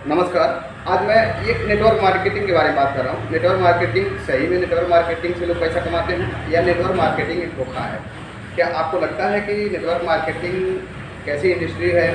नमस्कार। आज मैं ये नेटवर्क मार्केटिंग के बारे में बात कर रहा हूँ। नेटवर्क मार्केटिंग सही में नेटवर्क मार्केटिंग से लोग पैसा कमाते हैं या नेटवर्क मार्केटिंग एक धोखा है? क्या आपको लगता है कि नेटवर्क मार्केटिंग कैसी इंडस्ट्री है?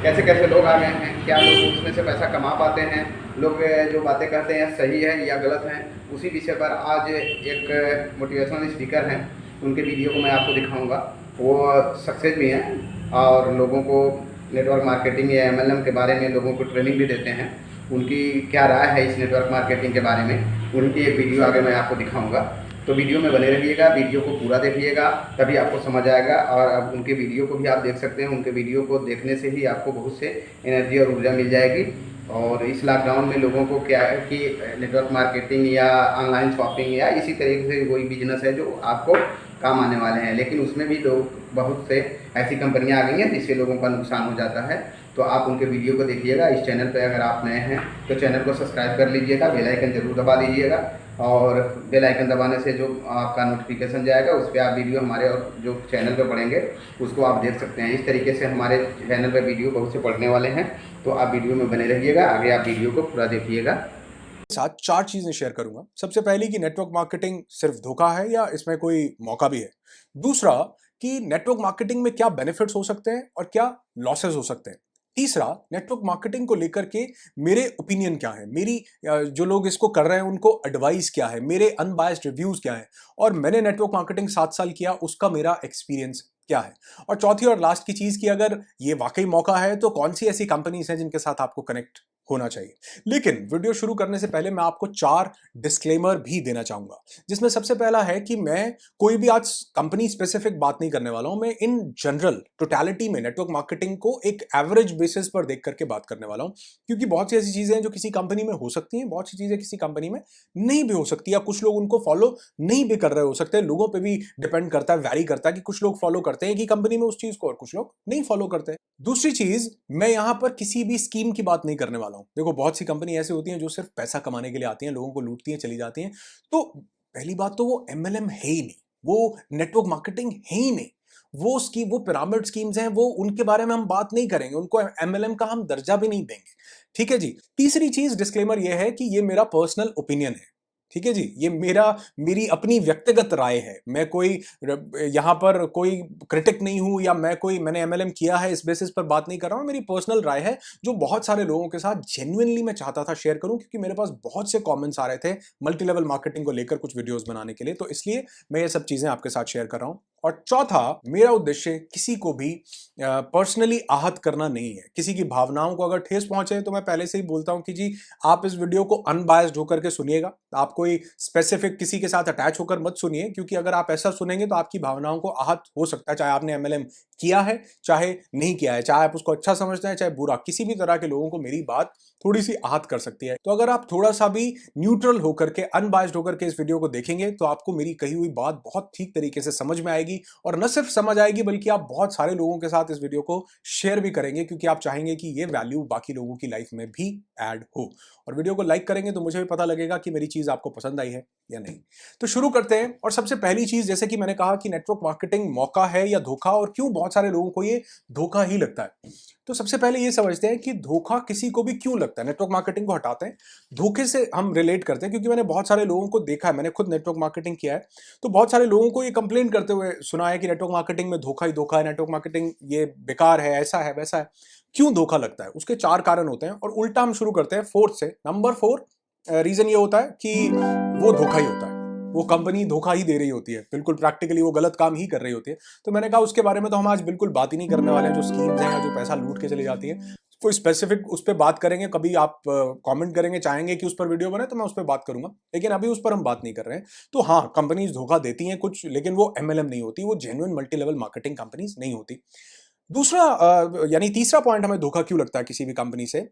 कैसे-कैसे लोग आ गए हैं? क्या लोग उसमें से पैसा कमा पाते हैं? लोग जो बातें कहते हैं सही है या गलत हैं? उसी विषय पर आज एक मोटिवेशनल स्पीकर हैं, उनके वीडियो को मैं आपको दिखाऊँगा। वो सक्सेस भी हैं और लोगों को नेटवर्क मार्केटिंग या एमएलएम के बारे में लोगों को ट्रेनिंग भी देते हैं। उनकी क्या राय है इस नेटवर्क मार्केटिंग के बारे में, उनकी एक वीडियो आगे मैं आपको दिखाऊँगा। तो वीडियो में बने रहिएगा, वीडियो को पूरा देखिएगा, तभी आपको समझ आएगा। और अब उनके वीडियो को भी आप देख सकते हैं। उनके वीडियो को देखने से ही आपको बहुत से एनर्जी और ऊर्जा मिल जाएगी। और इस लॉकडाउन में लोगों को क्या है कि नेटवर्क मार्केटिंग या ऑनलाइन शॉपिंग या इसी तरीके से कोई बिजनेस है जो आपको काम आने वाले हैं, लेकिन उसमें भी लोग बहुत से ऐसी कंपनियां आ गई हैं जिससे लोगों का नुकसान हो जाता है। तो आप उनके वीडियो को देखिएगा। इस चैनल पर अगर आप नए हैं तो चैनल को सब्सक्राइब कर लीजिएगा, बेल आइकन ज़रूर दबा दीजिएगा। और बेल आइकन दबाने से जो आपका नोटिफिकेशन जाएगा उस पर आप वीडियो हमारे और जो चैनल पर पढ़ेंगे उसको आप देख सकते हैं। इस तरीके से हमारे चैनल पर वीडियो बहुत से पढ़ने वाले हैं, तो आप वीडियो में बने रहिएगा। आगे आप वीडियो को पूरा देखिएगा। साथ चार चीजें शेयर करूंगा। सबसे पहली कि नेटवर्क मार्केटिंग सिर्फ धोखा है या इसमें कोई मौका भी है। दूसरा कि नेटवर्क मार्केटिंग में क्या बेनिफिट्स हो सकते हैं और क्या लॉसेस हो सकते हैं। तीसरा, नेटवर्क मार्केटिंग को लेकर के मेरे ओपिनियन क्या है, मेरी जो लोग इसको कर रहे हैं उनको एडवाइस क्या है, मेरे अनबायस्ड रिव्यूज क्या है, और मैंने नेटवर्क मार्केटिंग 7 साल किया उसका मेरा एक्सपीरियंस क्या है। और चौथी और लास्ट की चीज कि अगर ये वाकई मौका है तो कौन सी ऐसी कंपनीज हैं जिनके साथ आपको कनेक्ट होना चाहिए। लेकिन वीडियो शुरू करने से पहले मैं आपको 4 डिस्क्लेमर भी देना चाहूंगा, जिसमें सबसे पहला है कि मैं कोई भी आज कंपनी स्पेसिफिक बात नहीं करने वाला हूं। मैं इन जनरल टोटलिटी में नेटवर्क मार्केटिंग को एक एवरेज बेसिस पर देख करके बात करने वाला हूं, क्योंकि बहुत सी ऐसी चीजें हैं जो किसी कंपनी में हो सकती हैं, बहुत सी चीजें किसी कंपनी में नहीं भी हो सकती, या कुछ लोग उनको फॉलो नहीं भी कर रहे हो सकते। लोगों पर भी डिपेंड करता है, वैरी करता है कि कुछ लोग फॉलो करते हैं कि कंपनी में उस चीज को और कुछ लोग नहीं फॉलो करते हैं। दूसरी चीज, मैं यहां पर किसी भी स्कीम की बात नहीं करने वाला हूं। देखो, बहुत सी कंपनी ऐसी होती हैं जो सिर्फ पैसा कमाने के लिए आती हैं, लोगों को लूटती हैं, चली जाती हैं। तो पहली बात तो वो एमएलएम है ही नहीं, वो नेटवर्क मार्केटिंग है ही नहीं। वो पिरामिड स्कीम्स हैं, वो उनके बारे में हम बात नहीं करेंगे, उनको एमएलएम का हम दर्जा भी नहीं देंगे। ठीक है जी। तीसरी चीज, डिस्क्लेमर ये है कि ये मेरा पर्सनल ओपिनियन है। ठीक है जी, ये मेरी अपनी व्यक्तिगत राय है। मैं कोई यहां पर कोई क्रिटिक नहीं हूं, या मैंने एमएलएम किया है इस बेसिस पर बात नहीं कर रहा हूं। मेरी पर्सनल राय है जो बहुत सारे लोगों के साथ जेन्युइनली मैं चाहता था शेयर करूं, क्योंकि मेरे पास बहुत से कमेंट्स आ रहे थे मल्टी लेवल मार्केटिंग को लेकर कुछ वीडियोस बनाने के लिए, तो इसलिए मैं ये सब चीजें आपके साथ शेयर कर रहा हूं। और चौथा, मेरा उद्देश्य किसी को भी पर्सनली आहत करना नहीं है। किसी की भावनाओं को अगर ठेस पहुंचे तो मैं पहले से ही बोलता हूं कि जी, आप इस वीडियो को अनबायस्ड होकर के सुनिएगा। आप कोई स्पेसिफिक किसी के साथ अटैच होकर मत सुनिए, क्योंकि अगर आप ऐसा सुनेंगे तो आपकी भावनाओं को आहत हो सकता है, चाहे आपने एमएलएम किया है चाहे नहीं किया है, चाहे आप उसको अच्छा समझते हैं चाहे बुरा। किसी भी तरह के लोगों को मेरी बात थोड़ी सी आहत कर सकती है। तो अगर आप थोड़ा सा भी न्यूट्रल होकर के, अनबायस्ड होकर के इस वीडियो को देखेंगे तो आपको मेरी कही हुई बात बहुत ठीक तरीके से समझ में आएगी। और न सिर्फ समझ आएगी बल्कि आप बहुत सारे लोगों के साथ इस वीडियो को शेयर भी करेंगे, क्योंकि आप चाहेंगे कि ये वैल्यू बाकी लोगों की लाइफ में भी ऐड हो। और वीडियो को लाइक करेंगे तो मुझे भी पता लगेगा कि मेरी चीज आपको पसंद आई है या नहीं। तो शुरू करते हैं। और सबसे पहली चीज, जैसे कि मैंने कहा कि नेटवर्क मार्केटिंग मौका है या धोखा, और क्यों बहुत सारे लोगों को ये धोखा ही लगता है। तो सबसे पहले ये समझते हैं कि धोखा किसी को भी क्यों लगता है। नेटवर्क मार्केटिंग को हटाते हैं, धोखे से हम रिलेट करते हैं, क्योंकि मैंने बहुत सारे लोगों को देखा है, मैंने खुद नेटवर्क मार्केटिंग किया है। तो बहुत सारे लोगों को ये कंप्लेंट करते हुए सुना है कि नेटवर्क मार्केटिंग में धोखा ही धोखा है, नेटवर्क मार्केटिंग ये बेकार है, ऐसा है वैसा है। क्यों धोखा लगता है, उसके 4 कारण होते हैं। और उल्टा हम शुरू करते हैं फोर्थ से। नंबर 4 रीजन ये होता है कि वो धोखा ही होता है, वो कंपनी धोखा ही दे रही होती है, बिल्कुल प्रैक्टिकली वो गलत काम ही कर रही होती है। तो मैंने कहा उसके बारे में तो हम आज बिल्कुल बात ही नहीं करने वाले हैं, जो स्कीम्स हैं या जो पैसा लूट के चली जाती है। कोई स्पेसिफिक उस पर बात करेंगे, कभी आप कमेंट करेंगे, चाहेंगे कि उस पर वीडियो बने तो मैं उस पर बात करूंगा, लेकिन अभी उस पर हम बात नहीं कर रहे हैं। तो हाँ, कंपनीज धोखा देती हैं कुछ, लेकिन वो एमएलएम नहीं होती, वो genuine multi level marketing companies नहीं होती। दूसरा यानी तीसरा पॉइंट हमें धोखा क्यों लगता है किसी भी कंपनी से,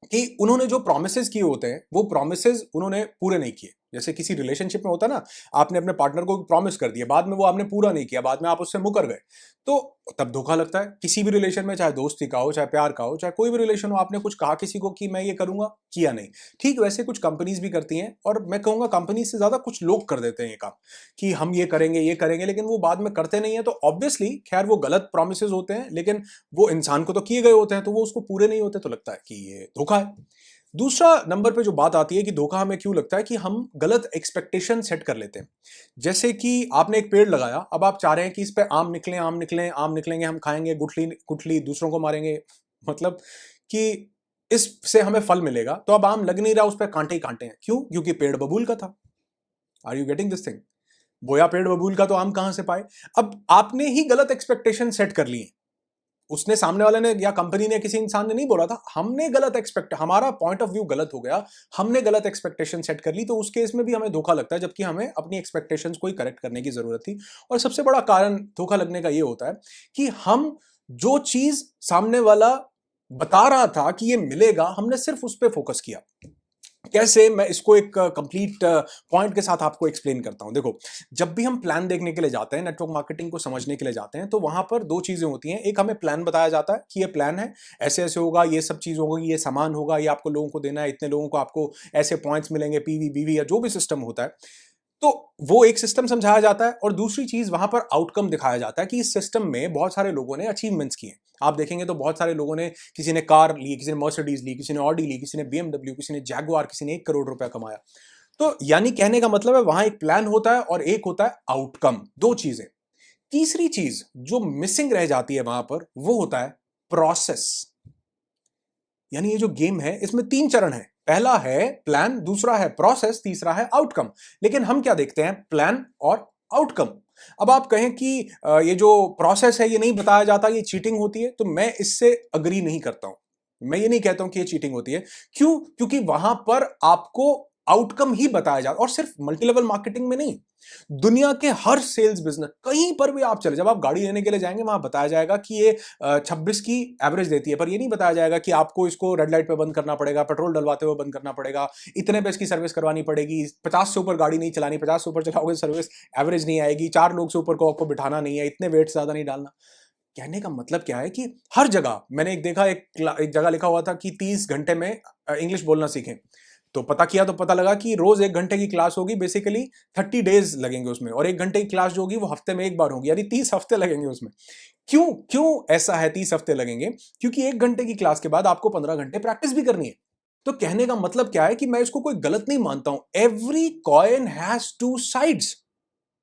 कि उन्होंने जो प्रोमिसेस किए होते हैं वो प्रोमिसेस उन्होंने पूरे नहीं किए। जैसे किसी रिलेशनशिप में होता है ना, आपने अपने पार्टनर को प्रॉमिस कर दिया, बाद में वो आपने पूरा नहीं किया, बाद में आप उससे मुकर गए, तो तब धोखा लगता है। किसी भी रिलेशन में, चाहे दोस्ती का हो, चाहे प्यार का हो, चाहे कोई भी रिलेशन हो, आपने कुछ कहा किसी को कि मैं ये करूंगा, किया नहीं। ठीक वैसे कुछ कंपनीज भी करती हैं, और मैं कहूंगा कंपनी से ज्यादा कुछ लोग कर देते हैं ये काम कि हम ये करेंगे, लेकिन वो बाद में करते नहीं है। तो ऑब्वियसली खैर वो गलत प्रोमिस होते हैं, लेकिन वो इंसान को तो किए गए होते हैं, तो वो उसको पूरे नहीं होते, तो लगता है कि ये धोखा है। दूसरा नंबर पे जो बात आती है कि धोखा हमें क्यों लगता है, कि हम गलत एक्सपेक्टेशन सेट कर लेते हैं। जैसे कि आपने एक पेड़ लगाया, अब आप चाह रहे हैं कि इस पे आम निकलेंगे, हम खाएंगे, गुठली गुठली दूसरों को मारेंगे, मतलब कि इससे हमें फल मिलेगा। तो अब आम लग नहीं रहा, उस पर कांटे ही कांटे हैं। क्यों? क्योंकि पेड़ बबूल का था। Are you getting this thing? बोया पेड़ बबूल का, तो आम कहां से पाए? अब आपने ही गलत एक्सपेक्टेशन सेट कर लिए। उसने, सामने वाले ने या कंपनी ने, किसी इंसान ने नहीं बोला था, हमने गलत हमारा पॉइंट ऑफ व्यू गलत हो गया, हमने गलत एक्सपेक्टेशन सेट कर ली, तो उस केस में भी हमें धोखा लगता है, जबकि हमें अपनी एक्सपेक्टेशंस को ही करेक्ट करने की जरूरत थी। और सबसे बड़ा कारण धोखा लगने का ये होता है कि हम जो चीज सामने वाला बता रहा था कि ये मिलेगा, हमने सिर्फ उस पर फोकस किया। कैसे? मैं इसको एक कंप्लीट पॉइंट के साथ आपको एक्सप्लेन करता हूं। देखो, जब भी हम प्लान देखने के लिए जाते हैं, नेटवर्क मार्केटिंग को समझने के लिए जाते हैं, तो वहां पर दो चीजें होती हैं। एक, हमें प्लान बताया जाता है कि ये प्लान है, ऐसे ऐसे होगा, ये सब चीज होगी, ये सामान होगा, ये आपको लोगों को देना है, इतने लोगों को आपको ऐसे पॉइंट्स मिलेंगे, पीवी बीवी या जो भी सिस्टम होता है, तो वो एक सिस्टम समझाया जाता है। और दूसरी चीज, वहां पर आउटकम दिखाया जाता है कि इस सिस्टम में बहुत सारे लोगों ने अचीवमेंट्स किए। आप देखेंगे तो बहुत सारे लोगों ने, किसी ने कार ली, किसी ने मर्सिडीज ली, किसी ने ऑडी ली, किसी ने बीएमडब्ल्यू, किसी ने जैगुआर, किसी ने 1 करोड़ रुपया कमाया। तो यानी कहने का मतलब है, वहां एक प्लान होता है और एक होता है आउटकम। दो चीजें। तीसरी चीज जो मिसिंग रह जाती है वहां पर, वो होता है प्रोसेस। यानी ये जो गेम है, इसमें 3 चरण है। पहला है प्लान, दूसरा है प्रोसेस, तीसरा है आउटकम। लेकिन हम क्या देखते हैं? प्लान और आउटकम। अब आप कहें कि ये जो प्रोसेस है ये नहीं बताया जाता, ये चीटिंग होती है, तो मैं इससे अग्री नहीं करता हूं। मैं ये नहीं कहता हूं कि ये चीटिंग होती है। क्यों? क्योंकि वहां पर आपको आउटकम ही बताया जाता, और सिर्फ मल्टी लेवल मार्केटिंग में नहीं, दुनिया के हर सेल्स बिजनेस, कहीं पर भी आप चले, जब आप गाड़ी लेने के लिए जाएंगे, वहां बताया जाएगा कि ये 26 की एवरेज देती है, पर ये नहीं बताया जाएगा कि आपको इसको रेड लाइट पे बंद करना पड़ेगा, पेट्रोल डलवाते हुए बंद करना पड़ेगा, इतने पे इसकी सर्विस करवानी पड़ेगी, 50 से ऊपर गाड़ी नहीं चलानी, 50 से ऊपर चलाओगे सर्विस एवरेज नहीं आएगी, 4 लोग से ऊपर को आपको बिठाना नहीं है, इतने वेट ज्यादा नहीं डालना। कहने का मतलब क्या है कि हर जगह मैंने एक देखा, एक जगह लिखा हुआ था कि 30 घंटे में इंग्लिश बोलना सीखें। तो पता किया तो पता लगा कि रोज 1 घंटे की क्लास होगी, बेसिकली 30 डेज लगेंगे उसमें, और 1 घंटे की क्लास जो होगी वो हफ्ते में एक बार होगी, यानी 30 हफ्ते लगेंगे उसमें। क्यों क्यों ऐसा है 30 हफ्ते लगेंगे? क्योंकि 1 घंटे की क्लास के बाद आपको 15 घंटे प्रैक्टिस भी करनी है। तो कहने का मतलब क्या है कि मैं इसको कोई गलत नहीं मानता हूं। Every coin has two sides,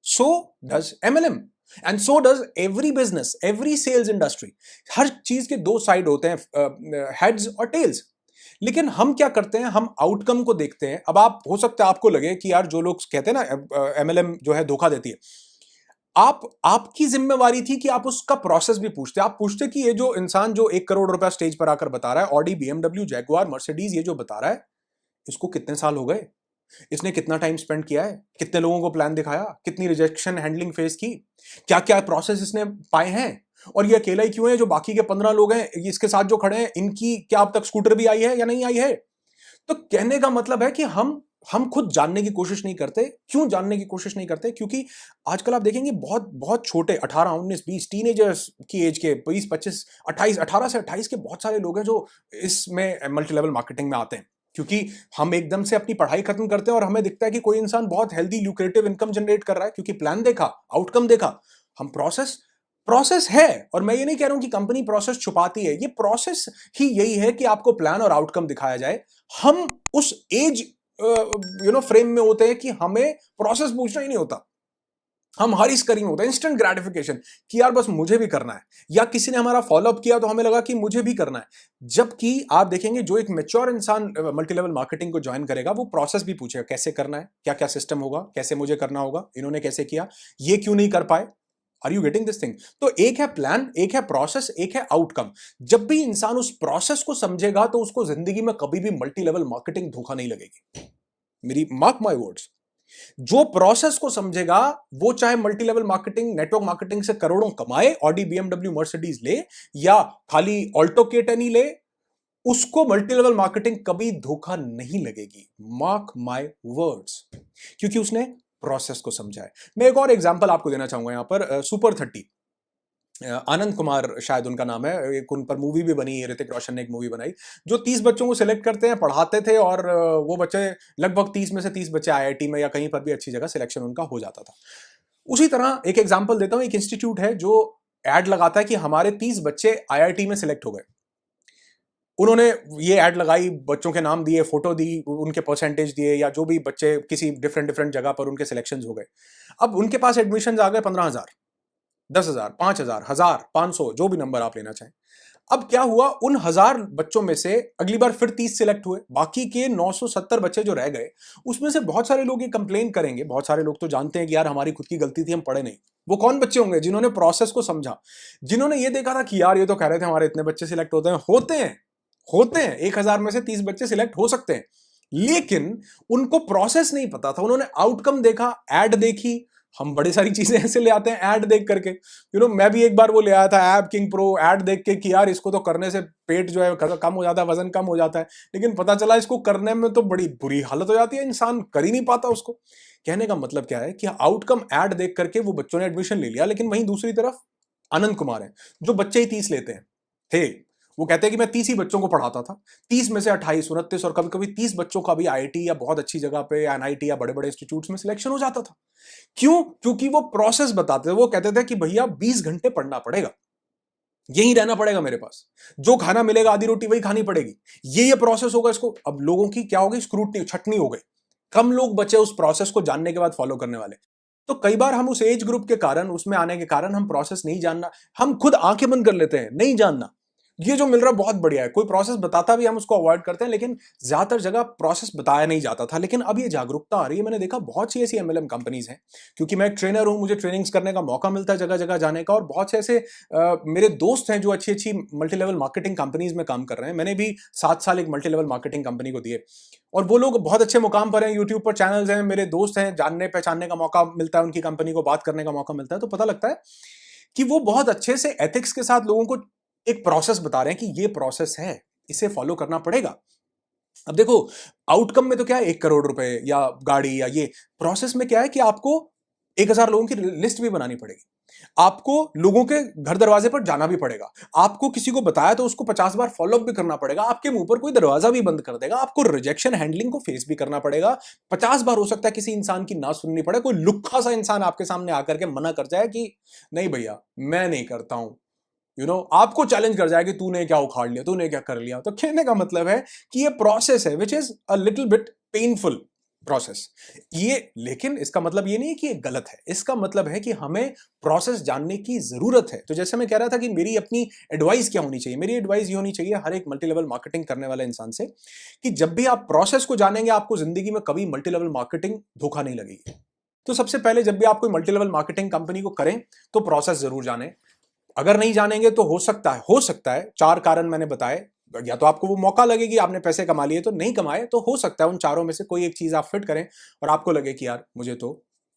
so does MLM, and so does every business, every sales industry. हर चीज के दो साइड होते हैं, हेड्स और टेल्स। लेकिन हम क्या करते हैं? हम आउटकम को देखते हैं। अब आप, हो सकता है आपको लगे कि यार जो लोग कहते हैं ना एमएलएम जो है धोखा देती है, आपकी जिम्मेवारी थी कि आप उसका प्रोसेस भी पूछते। आप पूछते कि ये जो इंसान जो 1 करोड़ रुपया स्टेज पर आकर बता रहा है, ऑडी, बीएमडब्ल्यू, जैगुआर, मर्सिडीज, ये जो बता रहा है, इसको कितने साल हो गए, इसने कितना टाइम स्पेंड किया है, कितने लोगों को प्लान दिखाया, कितनी रिजेक्शन हैंडलिंग फेस की, क्या क्या प्रोसेस इसने पाए हैं, और ये अकेला ही क्यों है, जो बाकी के 15 लोग हैं इसके साथ जो खड़े हैं, इनकी क्या अब तक स्कूटर भी आई है या नहीं आई है। तो कहने का मतलब है कि हम खुद जानने की कोशिश नहीं करते। क्यों जानने की कोशिश नहीं करते? क्योंकि आजकल आप देखेंगे बहुत बहुत छोटे 18, 19, 20 टीनेजर्स की एज के, 20, 25, 28, 18 से 28 के बहुत सारे लोग हैं जो इसमें मल्टी लेवल मार्केटिंग में आते हैं। क्योंकि हम एकदम से अपनी पढ़ाई खत्म करते हैं और हमें दिखता है कि कोई इंसान बहुत हेल्दी ल्यूक्रेटिव इनकम जनरेट कर रहा है, क्योंकि प्लान देखा, आउटकम देखा। हम प्रोसेस है, और मैं ये नहीं कह रहा हूं कि कंपनी प्रोसेस छुपाती है, ये प्रोसेस ही यही है कि आपको प्लान और आउटकम दिखाया जाए। हम उस एज फ्रेम में होते हैं कि हमें प्रोसेस पूछना ही नहीं होता, हम हर इस करी में होता है इंस्टेंट ग्रेटिफिकेशन कि यार बस मुझे भी करना है, या किसी ने हमारा फॉलोअप किया तो हमें लगा कि मुझे भी करना है। जबकि आप देखेंगे जो एक मैच्योर इंसान मल्टी लेवल मार्केटिंग को ज्वाइन करेगा, वो प्रोसेस भी पूछेगा, कैसे करना है, क्या क्या सिस्टम होगा, कैसे मुझे करना होगा, इन्होंने कैसे किया, ये क्यों नहीं कर पाए। Are you getting this thing? तो एक है प्लान, एक है प्रोसेस, एक है आउटकम। जब भी इंसान उस प्रोसेस को समझेगा तो उसको जिंदगी में कभी भी मल्टी लेवल मार्केटिंग धोखा नहीं लगेगी। मेरी मार्क माय वर्ड्स, जो प्रोसेस को समझेगा वो चाहे multi level marketing, network marketing से करोड़ों कमाए, ऑडी, बीएमडब्ल्यू, मर्सिडीज ले, या खाली ऑल्टो, के10 ले, उसको मल्टी लेवल मार्केटिंग कभी धोखा नहीं लगेगी, मार्क माय वर्ड्स, क्योंकि उसने प्रोसेस को समझा है। मैं एक और एग्जांपल आपको देना चाहूंगा यहां पर, सुपर 30, आनंद कुमार शायद उनका नाम है, एक उन पर मूवी भी बनी है, ऋतिक रोशन ने एक मूवी बनाई, जो 30 बच्चों को सिलेक्ट करते हैं, पढ़ाते थे, और वो बच्चे लगभग 30 में से 30 बच्चे आईआईटी में या कहीं पर भी अच्छी जगह सिलेक्शन उनका हो जाता था। उसी तरह एक एग्जांपल देता हूं, एक इंस्टीट्यूट है जो एड लगाता है कि हमारे 30 बच्चे आईआईटी में सिलेक्ट हो गए। उन्होंने ये एड लगाई, बच्चों के नाम दिए, फोटो दी, उनके परसेंटेज दिए, या जो भी बच्चे किसी डिफरेंट डिफरेंट जगह पर उनके सिलेक्शन हो गए। अब उनके पास एडमिशन आ गए 15,000, 10,000, 5,000, 1,000, 500, जो भी नंबर आप लेना चाहें। अब क्या हुआ, उन 1,000 बच्चों में से अगली बार फिर 30 सिलेक्ट हुए, बाकी के 970 बच्चे जो रह गए, उसमें से बहुत सारे लोग ये कंप्लेन करेंगे, बहुत सारे लोग तो जानते हैं कि यार हमारी खुद की गलती थी, हम पढ़े नहीं। वो कौन बच्चे होंगे? जिन्होंने प्रोसेस को समझा, जिन्होंने ये देखा था कि यार ये तो कह रहे थे हमारे इतने बच्चे सिलेक्ट होते हैं 1,000 में से 30 बच्चे सिलेक्ट हो सकते हैं, लेकिन उनको प्रोसेस नहीं पता था। उन्होंने आउटकम देखा, एड देखी, हम बड़ी सारी चीजें ऐसे ले आते हैं ऐड देख करके। मैं भी एक बार वो ले आया था ऐप किंग प्रो, ऐड देख के कि यार इसको तो करने से पेट जो है कम हो जाता है, वजन कम हो जाता है, लेकिन पता चला इसको करने में तो बड़ी बुरी हालत हो जाती है, इंसान कर ही नहीं पाता उसको। कहने का मतलब क्या है कि आउटकम ऐड देख करके वो बच्चों ने एडमिशन ले लिया, लेकिन वहीं दूसरी तरफ आनंद कुमार है जो बच्चे ही 30 लेते हैं थे, वो कहते हैं कि मैं 30 ही बच्चों को पढ़ाता था, 30 में से 28, 29 और कभी कभी 30 बच्चों का भी आईआईटी या बहुत अच्छी जगह पे एनआईटी या बड़े बड़े इंस्टीट्यूट्स में सिलेक्शन हो जाता था। क्यों? क्योंकि वो प्रोसेस बताते थे। वो कहते थे कि भैया 20 घंटे पढ़ना पड़ेगा, यही रहना पड़ेगा मेरे पास, जो खाना मिलेगा आधी रोटी वही खानी पड़ेगी, ये प्रोसेस होगा इसको। अब लोगों की क्या हो गई, स्क्रूटनी, छटनी हो गई, कम लोग बचे उस प्रोसेस को जानने के बाद फॉलो करने वाले। तो कई बार हम उस एज ग्रुप के कारण, उसमें आने के कारण, हम प्रोसेस नहीं जानना, हम खुद आंखें बंद कर लेते हैं, नहीं जानना। ये जो मिल रहा है बहुत बढ़िया है, कोई प्रोसेस बताता भी हम उसको अवॉइड करते हैं, लेकिन ज्यादातर जगह प्रोसेस बताया नहीं जाता था। लेकिन अब ये जागरूकता आ रही है, मैंने देखा बहुत सी ऐसी एमएलएम कंपनीज हैं, क्योंकि मैं एक ट्रेनर हूं, मुझे ट्रेनिंग्स करने का मौका मिलता है जगह जगह जाने का, और बहुत से ऐसे मेरे दोस्त हैं जो अच्छी अच्छी मल्टी लेवल मार्केटिंग कंपनीज में काम कर रहे हैं। मैंने भी 7 साल एक मल्टी लेवल मार्केटिंग कंपनी को दिए, और वो लोग बहुत अच्छे मुकाम पर हैं, यूट्यूब पर चैनल्स हैं, मेरे दोस्त हैं, जानने पहचानने का मौका मिलता है, उनकी कंपनी को बात करने का मौका मिलता है, तो पता लगता है कि वो बहुत अच्छे से एथिक्स के साथ लोगों को एक प्रोसेस बता रहे हैं कि ये प्रोसेस है, इसे फॉलो करना पड़ेगा। अब देखो, आउटकम में तो क्या है, 1 करोड़ रुपए या गाड़ी या ये, प्रोसेस में क्या है कि आपको 1,000 लोगों की लिस्ट भी बनानी पड़ेगी, आपको लोगों के घर दरवाजे पर जाना भी पड़ेगा, आपको किसी को बताया तो उसको 50 बार फॉलोअप भी करना पड़ेगा, आपके मुंह पर कोई दरवाजा भी बंद कर देगा, आपको रिजेक्शन हैंडलिंग को फेस भी करना पड़ेगा। 50 बार हो सकता है किसी इंसान की ना सुननी पड़े, कोई लुक्खा सा इंसान आपके सामने आकर के मना कर जाए कि नहीं भैया मैं नहीं करता हूं, आपको चैलेंज कर जाए कि तूने क्या उखाड़ लिया, तूने क्या कर लिया। तो कहने का मतलब है कि ये प्रोसेस है which is a little bit painful process ये, लेकिन इसका मतलब ये नहीं है कि ये गलत है, इसका मतलब है कि हमें प्रोसेस जानने की जरूरत है। तो जैसे मैं कह रहा था कि मेरी अपनी एडवाइस क्या होनी चाहिए, मेरी एडवाइस ये होनी चाहिए हर एक मल्टी लेवल मार्केटिंग करने वाले इंसान से, कि जब भी आप प्रोसेस को जानेंगे, आपको जिंदगी में कभी मल्टी लेवल मार्केटिंग धोखा नहीं लगेगी। तो सबसे पहले जब भी आप कोई मल्टी लेवल मार्केटिंग कंपनी को करें तो प्रोसेस जरूर जानें। अगर नहीं जानेंगे तो हो सकता है 4 कारण मैंने बताए, या तो आपको वो मौका लगे कि आपने पैसे कमा लिए, तो नहीं कमाए तो हो सकता है उन चारों में से कोई एक चीज आप फिट करें और आपको लगे कि यार मुझे तो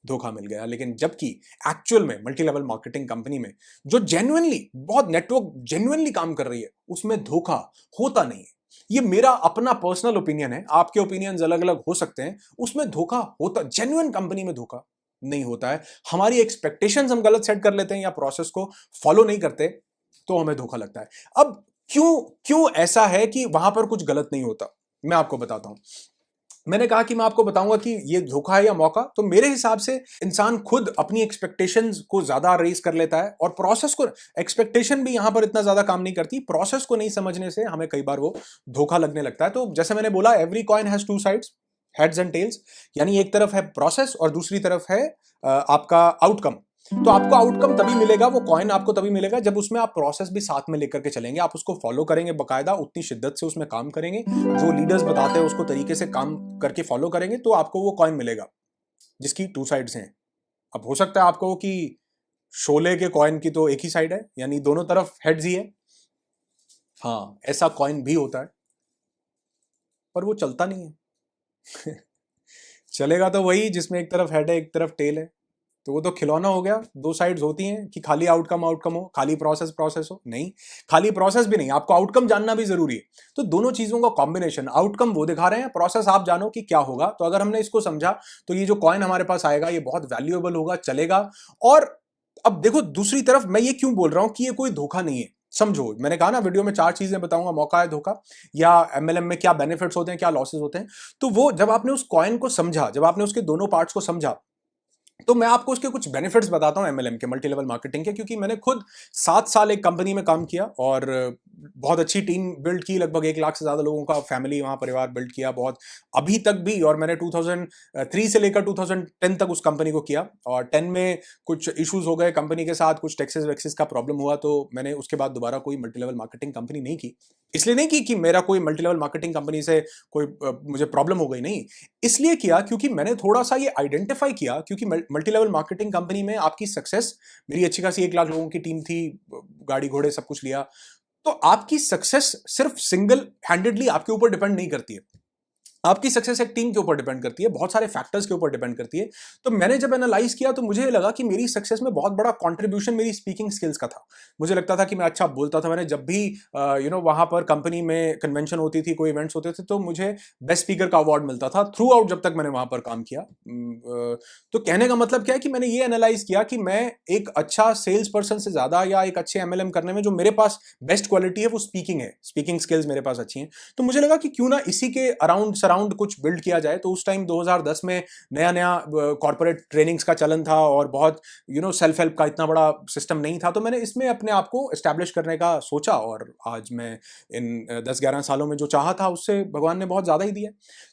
धोखा मिल गया। लेकिन जबकि एक्चुअल में मल्टी लेवल मार्केटिंग कंपनी में जो जेन्युइनली बहुत नेटवर्क जेन्युइनली काम कर रही है, उसमें धोखा होता नहीं है। ये मेरा अपना पर्सनल ओपिनियन है, आपके ओपिनियंस अलग अलग हो सकते हैं। उसमें धोखा होता, जेन्युइन कंपनी में धोखा नहीं होता है। हमारी एक्सपेक्टेशंस हम गलत सेट कर लेते हैं या प्रोसेस को फॉलो नहीं करते तो हमें धोखा लगता है। अब क्यों क्यों ऐसा है कि वहां पर कुछ गलत नहीं होता, मैं आपको बताता हूं। मैंने कहा कि मैं आपको बताऊंगा कि ये धोखा है या मौका। तो मेरे हिसाब से इंसान खुद अपनी एक्सपेक्टेशंस को ज्यादा रेज कर लेता है और प्रोसेस को, एक्सपेक्टेशन भी यहां पर इतना ज्यादा काम नहीं करती, प्रोसेस को नहीं समझने से हमें कई बार वो धोखा लगने लगता है। तो जैसे मैंने बोला, every coin has two sides, heads and tails, यानी एक तरफ है प्रोसेस और दूसरी तरफ है आपका आउटकम। तो आपको आउटकम तभी मिलेगा, वो कॉइन आपको तभी मिलेगा जब उसमें आप प्रोसेस भी साथ में लेकर के चलेंगे, आप उसको फॉलो करेंगे बकायदा, उतनी शिद्दत से उसमें काम करेंगे, जो लीडर्स बताते हैं उसको तरीके से काम करके फॉलो करेंगे, तो आपको वो कॉइन मिलेगा जिसकी 2 साइड्स हैं। अब हो सकता है आपको कि शोले के कॉइन की तो एक ही साइड है, यानी दोनों तरफ हेड्स ही है। हाँ, ऐसा कॉइन भी होता है, पर वो चलता नहीं है। चलेगा तो वही जिसमें एक तरफ हेड है एक तरफ टेल है। तो वो तो खिलौना हो गया। दो साइड्स होती हैं कि खाली आउटकम आउटकम हो, खाली प्रोसेस प्रोसेस हो। नहीं, खाली प्रोसेस भी नहीं, आपको आउटकम जानना भी जरूरी है। तो दोनों चीजों का कॉम्बिनेशन, आउटकम वो दिखा रहे हैं, प्रोसेस आप जानो कि क्या होगा। तो अगर हमने इसको समझा तो ये जो कॉइन हमारे पास आएगा ये बहुत वैल्यूएबल होगा, चलेगा। और अब देखो दूसरी तरफ मैं ये क्यों बोल रहा हूं कि ये कोई धोखा नहीं है। समझो, मैंने कहा ना वीडियो में 4 चीजें बताऊंगा, मौका है, धोखा, या एमएलएम में क्या बेनिफिट्स होते हैं, क्या लॉसेस होते हैं। तो वो जब आपने उस कॉइन को समझा, जब आपने उसके दोनों पार्ट्स को समझा, तो मैं आपको उसके कुछ बेनिफिट्स बताता हूं एमएलएम के, मल्टी लेवल मार्केटिंग के, क्योंकि मैंने खुद 7 साल एक कंपनी में काम किया और बहुत अच्छी टीम बिल्ड की, लगभग 1 लाख से ज्यादा लोगों का फैमिली वहां परिवार बिल्ड किया, बहुत अभी तक भी। और मैंने 2003 से लेकर 2010 तक उस कंपनी को किया, और 10 में कुछ इश्यूज हो गए कंपनी के साथ, कुछ टैक्सेस वैक्सेस का प्रॉब्लम हुआ, तो मैंने उसके बाद दोबारा कोई मल्टी लेवल मार्केटिंग कंपनी नहीं की। इसलिए नहीं की कि मेरा कोई मल्टी लेवल मार्केटिंग कंपनी से कोई मुझे प्रॉब्लम हो गई, नहीं, इसलिए किया क्योंकि मैंने थोड़ा सा ये आइडेंटिफाई किया, क्योंकि मल्टी लेवल मार्केटिंग कंपनी में आपकी सक्सेस, मेरी अच्छी खासी 1 लाख लोगों की टीम थी, गाड़ी घोड़े सब कुछ लिया, तो आपकी सक्सेस सिर्फ सिंगल हैंडेडली आपके ऊपर डिपेंड नहीं करती है। आपकी सक्सेस एक टीम के ऊपर डिपेंड करती है, बहुत सारे फैक्टर्स के ऊपर डिपेंड करती है। तो मैंने जब एनालाइज किया तो मुझे लगा कि मेरी सक्सेस में बहुत बड़ा कंट्रीब्यूशन मेरी स्पीकिंग स्किल्स का था। मुझे लगता था कि मैं अच्छा बोलता था। मैंने जब भी वहां पर कंपनी में कन्वेंशन होती थी, कोई इवेंट्स होते थे, तो मुझे बेस्ट स्पीकर का अवार्ड मिलता था थ्रू आउट जब तक मैंने वहां पर काम किया। तो कहने का मतलब क्या है कि मैंने ये एनालाइज किया कि मैं एक अच्छा सेल्स पर्सन से ज्यादा, या एक अच्छे एमएलएम करने में जो मेरे पास बेस्ट क्वालिटी है वो स्पीकिंग है, स्पीकिंग स्किल्स मेरे पास अच्छी हैं। तो मुझे लगा कि क्यों ना इसी के अराउंड सराउंड कुछ बिल्ड किया जाए। तो उस टाइम 2010 में नया नया कॉर्पोरेट ट्रेनिंग्स का चलन था, और बहुत सेल्फ हेल्प का इतना बड़ा सिस्टम नहीं था। तो मैंने इसमें अपने आप को एस्टैब्लिश करने का सोचा, और आज मैं इन 10-11 सालों में जो चाहा था उससे भगवान ने बहुत ज्यादा ही दिया।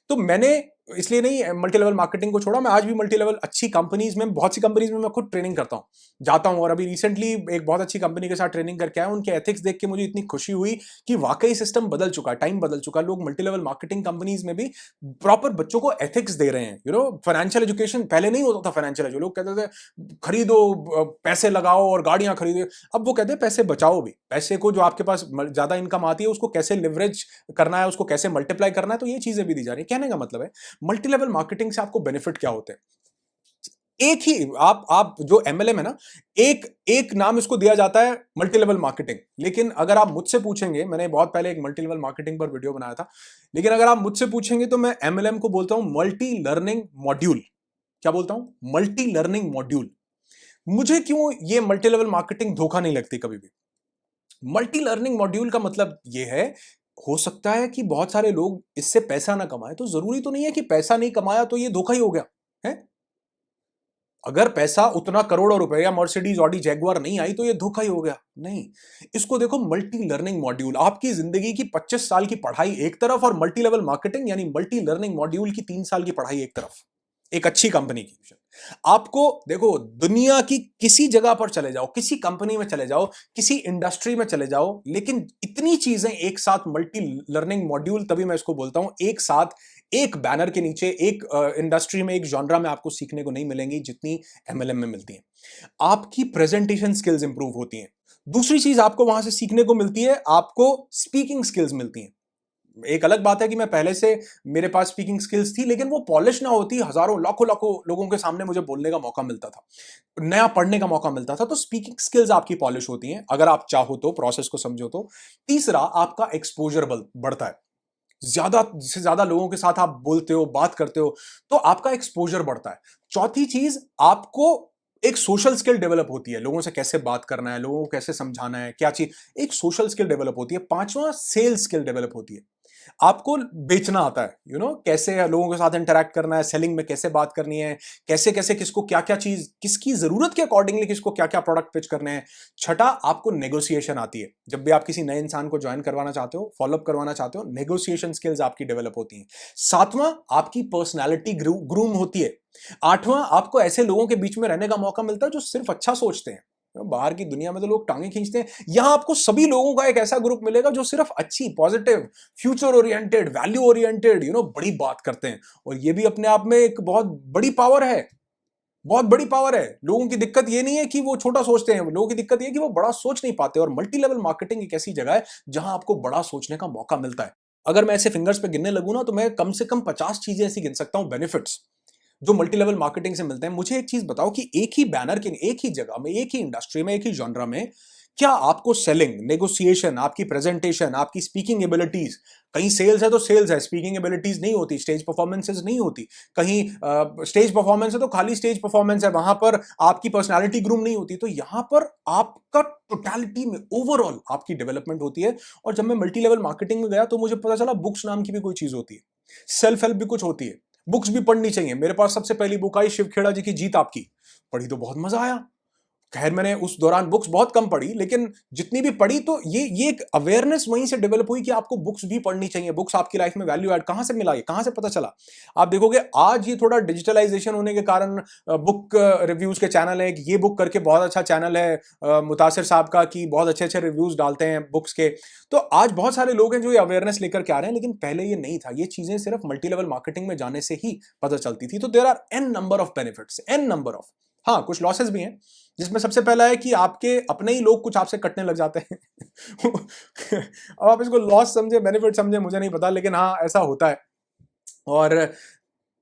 तो मैंने इसलिए नहीं मल्टी लेवल मार्केटिंग को छोड़ा, मैं आज भी मल्टी लेवल अच्छी कंपनीज में, बहुत सी कंपनीज में मैं खुद ट्रेनिंग करता हूं, जाता हूं। और अभी रिसेंटली एक बहुत अच्छी कंपनी के साथ ट्रेनिंग करके आया, उनके एथिक्स देख के मुझे इतनी खुशी हुई कि वाकई सिस्टम बदल चुका, टाइम बदल चुका। लोग मल्टी लेवल मार्केटिंग कंपनीज में भी प्रॉपर बच्चों को एथिक्स दे रहे हैं। फाइनेंशियल एजुकेशन पहले नहीं होता था, फाइनेंशियल एजुकेशन लोग कहते थे खरीदो, पैसे लगाओ और गाड़ियां खरीदो। अब वो कहते हैं पैसे बचाओ भी, पैसे को जो आपके पास ज्यादा इनकम आती है उसको कैसे लिवरेज करना है, उसको कैसे मल्टीप्लाई करना है। तो ये चीजें भी दी जा रही है। कहने का मतलब है मल्टी लेवल मार्केटिंग से आपको बेनिफिट क्या होते हैं। एक ही आप जो एमएलएम है ना, एक एक नाम इसको दिया जाता है मल्टी लेवल मार्केटिंग। लेकिन अगर आप मुझसे पूछेंगे, मैंने बहुत पहले एक मल्टी लेवल मार्केटिंग पर वीडियो बनाया था, लेकिन अगर आप मुझसे पूछेंगे तो मैं एमएलएम को बोलता हूं मल्टी लर्निंग मॉड्यूल। क्या बोलता हूं? Multi learning module. मुझे क्यों ये मल्टी लेवल मार्केटिंग धोखा नहीं लगती कभी भी। मल्टी लर्निंग मॉड्यूल का मतलब ये है, हो सकता है कि बहुत सारे लोग इससे पैसा ना कमाए, तो जरूरी तो नहीं है कि पैसा नहीं कमाया तो ये धोखा ही हो गया है। अगर पैसा उतना करोड़ों रुपए या मर्सिडीज ऑडी जैगुआर नहीं आई तो ये धोखा ही हो गया, नहीं। इसको देखो मल्टी लर्निंग मॉड्यूल। आपकी जिंदगी की 25 साल की पढ़ाई एक तरफ, और मल्टी लेवल मार्केटिंग यानी मल्टी लर्निंग मॉड्यूल की 3 साल की पढ़ाई एक तरफ, एक अच्छी कंपनी की। आपको देखो, दुनिया की किसी जगह पर चले जाओ, किसी कंपनी में चले जाओ, किसी इंडस्ट्री में चले जाओ, लेकिन इतनी चीजें एक साथ मल्टी लर्निंग मॉड्यूल, तभी मैं इसको बोलता हूं, एक साथ एक बैनर के नीचे एक इंडस्ट्री में, एक जॉनरा में आपको सीखने को नहीं मिलेंगी जितनी एमएलएम में मिलती हैं। आपकी प्रेजेंटेशन स्किल्स इंप्रूव होती हैं। दूसरी चीज आपको वहां से सीखने को मिलती है, आपको स्पीकिंग स्किल्स मिलती हैं। एक अलग बात है कि मैं पहले से मेरे पास स्पीकिंग स्किल्स थी, लेकिन वो पॉलिश ना होती, हजारों लाखों लाखों लोगों के सामने मुझे बोलने का मौका मिलता था, नया पढ़ने का मौका मिलता था। तो स्पीकिंग स्किल्स आपकी पॉलिश होती हैं अगर आप चाहो तो, प्रोसेस को समझो तो। तीसरा, आपका एक्सपोजर बढ़ता है। ज्यादा से ज्यादा लोगों के साथ आप बोलते हो, बात करते हो, तो आपका एक्सपोजर बढ़ता है। चौथी चीज, आपको एक सोशल स्किल डेवलप होती है, लोगों से कैसे बात करना है, लोगों को कैसे समझाना है, क्या चीज, एक सोशल स्किल डेवलप होती है। पांचवा, सेल्स स्किल डेवलप होती है। आपको बेचना आता है, कैसे लोगों के साथ इंटरैक्ट करना है, सेलिंग में कैसे बात करनी है, कैसे कैसे किसको क्या क्या चीज, किसकी जरूरत के अकॉर्डिंगली किसको क्या क्या प्रोडक्ट पिच करने हैं। छठा, आपको नेगोशिएशन आती है। जब भी आप किसी नए इंसान को ज्वाइन करवाना चाहते हो, फॉलोअप करवाना चाहते हो, नेगोशिएशन स्किल्स आपकी डेवलप होती हैं। सातवां, आपकी पर्सनैलिटी ग्रूम होती है। आठवां, आपको ऐसे लोगों के बीच में रहने का मौका मिलता है जो सिर्फ अच्छा सोचते हैं। बाहर की दुनिया में तो लोग टांगे खींचते हैं, यहां आपको सभी लोगों का एक ऐसा ग्रुप मिलेगा जो सिर्फ अच्छी, positive, future oriented, value oriented, बड़ी बात करते हैं। और ये भी अपने आप में एक बहुत बड़ी पावर है, बहुत बड़ी पावर है। लोगों की दिक्कत ये नहीं है कि वो छोटा सोचते हैं, लोगों की दिक्कत ये है कि वो बड़ा सोच नहीं पाते। और मल्टी लेवल मार्केटिंग एक ऐसी जगह है जहां आपको बड़ा सोचने का मौका मिलता है। अगर मैं ऐसे फिंगर्स पे गिनने लगूं ना, तो मैं कम से कम 50 चीजें ऐसी गिन सकता हूं बेनिफिट्स। जो मल्टी लेवल मार्केटिंग से मिलते हैं। मुझे एक चीज बताओ कि एक ही बैनर के, एक ही जगह में, एक ही इंडस्ट्री में, एक ही जॉनरा में, क्या आपको सेलिंग, नेगोशिएशन, आपकी प्रेजेंटेशन, आपकी स्पीकिंग एबिलिटीज, कहीं सेल्स है तो सेल्स है, स्पीकिंग एबिलिटीज नहीं होती, स्टेज परफॉर्मेंसेज नहीं होती, कहीं स्टेज परफॉर्मेंस है तो खाली स्टेज परफॉर्मेंस है, वहां पर आपकी पर्सनालिटी ग्रूम नहीं होती, तो यहां पर आपका टोटलिटी में ओवरऑल आपकी डेवलपमेंट होती है। और जब मैं मल्टी लेवल मार्केटिंग में गया तो मुझे पता चला बुक्स नाम की भी कोई चीज होती है, सेल्फ हेल्प भी कुछ होती है, बुक्स भी पढ़नी चाहिए। मेरे पास सबसे पहली बुक आई शिव खेड़ा जी की जीत आपकी, पढ़ी तो बहुत मजा आया। खैर मैंने उस दौरान बुक्स बहुत कम पढ़ी, लेकिन जितनी भी पढ़ी तो ये एक अवेयरनेस वहीं से डेवलप हुई कि आपको बुक्स भी पढ़नी चाहिए, बुक्स आपकी लाइफ में वैल्यू ऐड। कहां से मिला, ये कहां से पता चला? आप देखोगे आज ये थोड़ा डिजिटलाइजेशन होने के कारण बुक रिव्यूज के चैनल है, ये बुक करके बहुत अच्छा चैनल है मुतासिर साहब का, कि बहुत अच्छे अच्छे रिव्यूज डालते हैं बुक्स के। तो आज बहुत सारे लोग हैं जो ये अवेयरनेस लेकर के आ रहे हैं, लेकिन पहले ये नहीं था। ये चीजें सिर्फ मल्टी लेवल मार्केटिंग में जाने से ही पता चलती थी। तो there are n number of benefits, n number of, हाँ कुछ लॉसेस भी हैं, जिसमें सबसे पहला है कि आपके अपने ही लोग कुछ आपसे कटने लग जाते हैं। अब आप इसको लॉस समझे बेनिफिट समझे मुझे नहीं पता, लेकिन हाँ ऐसा होता है। और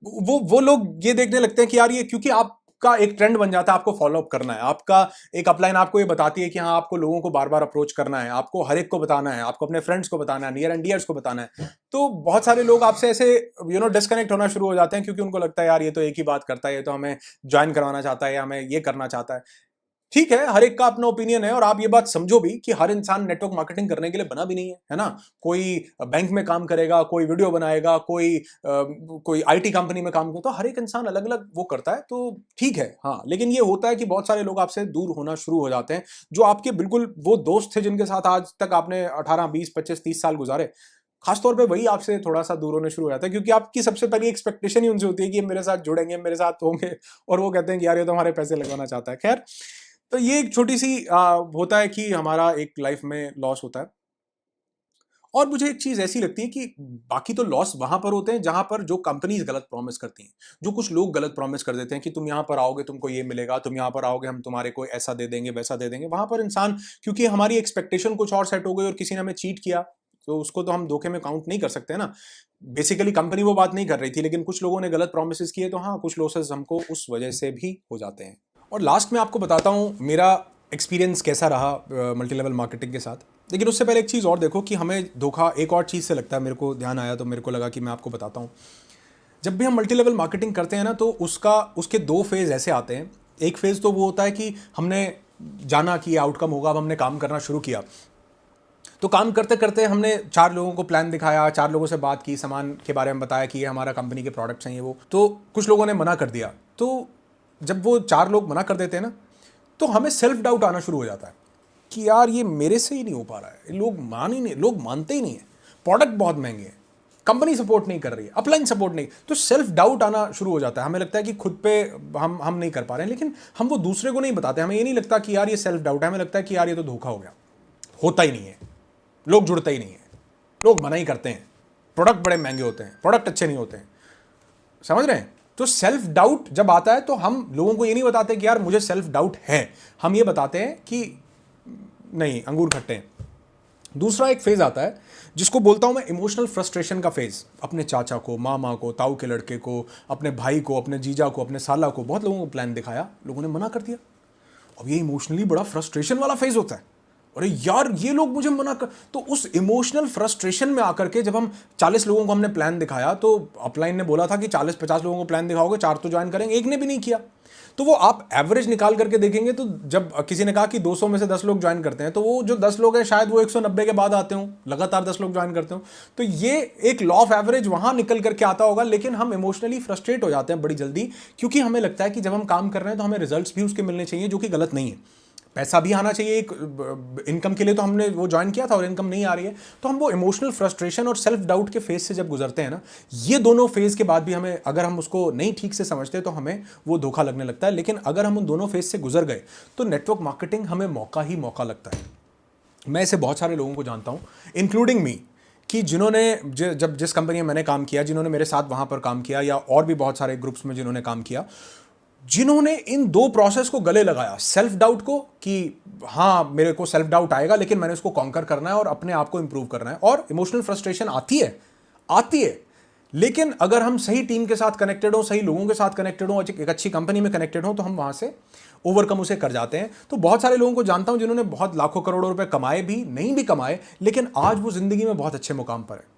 वो लोग ये देखने लगते हैं कि यार ये, क्योंकि आपका एक ट्रेंड बन जाता है, आपको फॉलो अप करना है, आपका एक अपलाइन आपको ये बताती है कि हाँ आपको लोगों को बार बार अप्रोच करना है, आपको हर एक को बताना है, आपको अपने फ्रेंड्स को बताना है, नियर एंड डियर्स को बताना है। तो बहुत सारे लोग आपसे ऐसे डिस्कनेक्ट होना शुरू हो जाते हैं, क्योंकि उनको लगता है यार ये तो एक ही बात करता है, ये तो हमें ज्वाइन करवाना चाहता है या हमें ये करना चाहता है। ठीक है, हर एक का अपना ओपिनियन है, और आप ये बात समझो भी कि हर इंसान नेटवर्क मार्केटिंग करने के लिए बना भी नहीं है ना। कोई बैंक में काम करेगा, कोई वीडियो बनाएगा, कोई आईटी कंपनी में काम करता है, तो हर एक इंसान अलग अलग वो करता है, तो ठीक है। हाँ, लेकिन ये होता है कि बहुत सारे लोग आपसे दूर होना शुरू हो जाते हैं, जो आपके बिल्कुल वो दोस्त थे जिनके साथ आज तक आपने 18 20 25 30 साल गुजारे, खासतौर पे वही आपसे थोड़ा सा दूर होने शुरू हो जाता है, क्योंकि आपकी सबसे पहली एक्सपेक्टेशन ही उनसे होती है कि ये मेरे साथ जुड़ेंगे, मेरे साथ होंगे, और वो कहते हैं कि यार ये तो हमारे पैसे लगवाना चाहता है। खैर, तो ये एक छोटी सी होता है कि हमारा एक लाइफ में लॉस होता है। और मुझे एक चीज ऐसी लगती है कि बाकी तो लॉस वहां पर होते हैं जहां पर जो कंपनीज गलत प्रॉमिस करती हैं, जो कुछ लोग गलत प्रॉमिस कर देते हैं कि तुम यहां पर आओगे तुमको ये मिलेगा, तुम यहां पर आओगे हम तुम्हारे को ऐसा दे देंगे वैसा दे देंगे। वहां पर इंसान, क्योंकि हमारी एक्सपेक्टेशन कुछ और सेट हो गई और किसी ने हमें चीट किया, तो उसको तो हम धोखे में काउंट नहीं कर सकते ना। बेसिकली कंपनी वो बात नहीं कर रही थी, लेकिन कुछ लोगों ने गलत प्रॉमिसेस किए, तो हाँ कुछ लॉसेस हमको उस वजह से भी हो जाते हैं। और लास्ट में आपको बताता हूं मेरा एक्सपीरियंस कैसा रहा मल्टी लेवल मार्केटिंग के साथ। लेकिन उससे पहले एक चीज़ और देखो कि हमें धोखा एक और चीज़ से लगता है, मेरे को ध्यान आया तो मेरे को लगा कि मैं आपको बताता हूँ। जब भी हम मल्टी लेवल मार्केटिंग करते हैं ना, तो उसके दो फेज़ ऐसे आते हैं। एक फेज़ तो वो होता है कि हमने जाना कि आउटकम होगा, अब हमने काम करना शुरू किया, तो काम करते करते हमने 4 लोगों को प्लान दिखाया, 4 लोगों से बात की, सामान के बारे में बताया कि ये हमारा कंपनी के प्रोडक्ट्स हैं, ये वो। तो कुछ लोगों ने मना कर दिया। तो जब वो 4 लोग मना कर देते हैं ना, तो हमें सेल्फ डाउट आना शुरू हो जाता है कि यार ये मेरे से ही नहीं हो पा रहा है, लोग मानते ही नहीं है, प्रोडक्ट बहुत महंगे हैं, कंपनी सपोर्ट नहीं कर रही है, अपलाइन सपोर्ट नहीं। तो सेल्फ डाउट आना शुरू हो जाता है। हमें लगता है कि खुद पे हम नहीं कर पा रहे हैं, लेकिन हम वो दूसरे को नहीं बताते। हमें ये नहीं लगता कि यार ये सेल्फ डाउट है, हमें लगता है कि यार ये तो धोखा हो गया, होता ही नहीं है, लोग जुड़ते ही नहीं है, लोग मना ही करते हैं, प्रोडक्ट बड़े महंगे होते हैं, प्रोडक्ट अच्छे नहीं होते हैं। समझ रहे हैं? तो सेल्फ डाउट जब आता है तो हम लोगों को ये नहीं बताते कि यार मुझे सेल्फ डाउट है, हम ये बताते हैं कि नहीं अंगूर खट्टे हैं। दूसरा एक फेज आता है जिसको बोलता हूं मैं इमोशनल फ्रस्ट्रेशन का फेज। अपने चाचा को, मामा को, ताऊ के लड़के को, अपने भाई को, अपने जीजा को, अपने साला को, बहुत लोगों को प्लान दिखाया, लोगों ने मना कर दिया। अब ये इमोशनली बड़ा फ्रस्ट्रेशन वाला फेज होता है। अरे यार ये लोग मुझे मना कर, तो उस इमोशनल फ्रस्ट्रेशन में आकर के जब हम 40 लोगों को हमने प्लान दिखाया, तो अपलाइन ने बोला था कि 40-50 लोगों को प्लान दिखाओगे, 4 तो ज्वाइन करेंगे, एक ने भी नहीं किया। तो वो आप एवरेज निकाल करके देखेंगे, तो जब किसी ने कहा कि 200 में से 10 लोग ज्वाइन करते हैं, तो वो जो 10 लोग हैं शायद वो 190 के बाद आते हों, लगातार 10 लोग ज्वाइन करते हो। तो ये एक लॉ ऑफ एवरेज वहां निकल करके आता होगा। लेकिन हम इमोशनली फ्रस्ट्रेट हो जाते हैं बड़ी जल्दी, क्योंकि हमें लगता है कि जब हम काम कर रहे हैं तो हमें रिजल्ट्स भी उसके मिलने चाहिए, जो कि गलत नहीं है। पैसा भी आना चाहिए एक इनकम के लिए, तो हमने वो ज्वाइन किया था और इनकम नहीं आ रही है, तो हम वो इमोशनल फ्रस्ट्रेशन और सेल्फ डाउट के फेज से जब गुजरते हैं ना, ये दोनों फेज के बाद भी हमें, अगर हम उसको नहीं ठीक से समझते तो हमें वो धोखा लगने लगता है। लेकिन अगर हम उन दोनों फेज से गुजर गए तो नेटवर्क मार्केटिंग हमें मौका ही मौका लगता है। मैं ऐसे बहुत सारे लोगों को जानता हूं, इंक्लूडिंग मी, कि जिन्होंने जब जिस कंपनी में मैंने काम किया, जिन्होंने मेरे साथ वहां पर काम किया, या और भी बहुत सारे ग्रुप्स में जिन्होंने काम किया, जिन्होंने इन दो प्रोसेस को गले लगाया, सेल्फ डाउट को कि हाँ मेरे को सेल्फ डाउट आएगा लेकिन मैंने उसको कॉन्कर करना है और अपने आप को इंप्रूव करना है, और इमोशनल फ्रस्ट्रेशन आती है, लेकिन अगर हम सही टीम के साथ कनेक्टेड हो, सही लोगों के साथ कनेक्टेड हो, एक अच्छी कंपनी में कनेक्टेड हो, तो हम वहां से ओवरकम उसे कर जाते हैं। तो बहुत सारे लोगों को जानता हूं जिन्होंने बहुत लाखों करोड़ों रुपए कमाए भी, नहीं भी कमाए, लेकिन आज वो जिंदगी में बहुत अच्छे मुकाम पर है,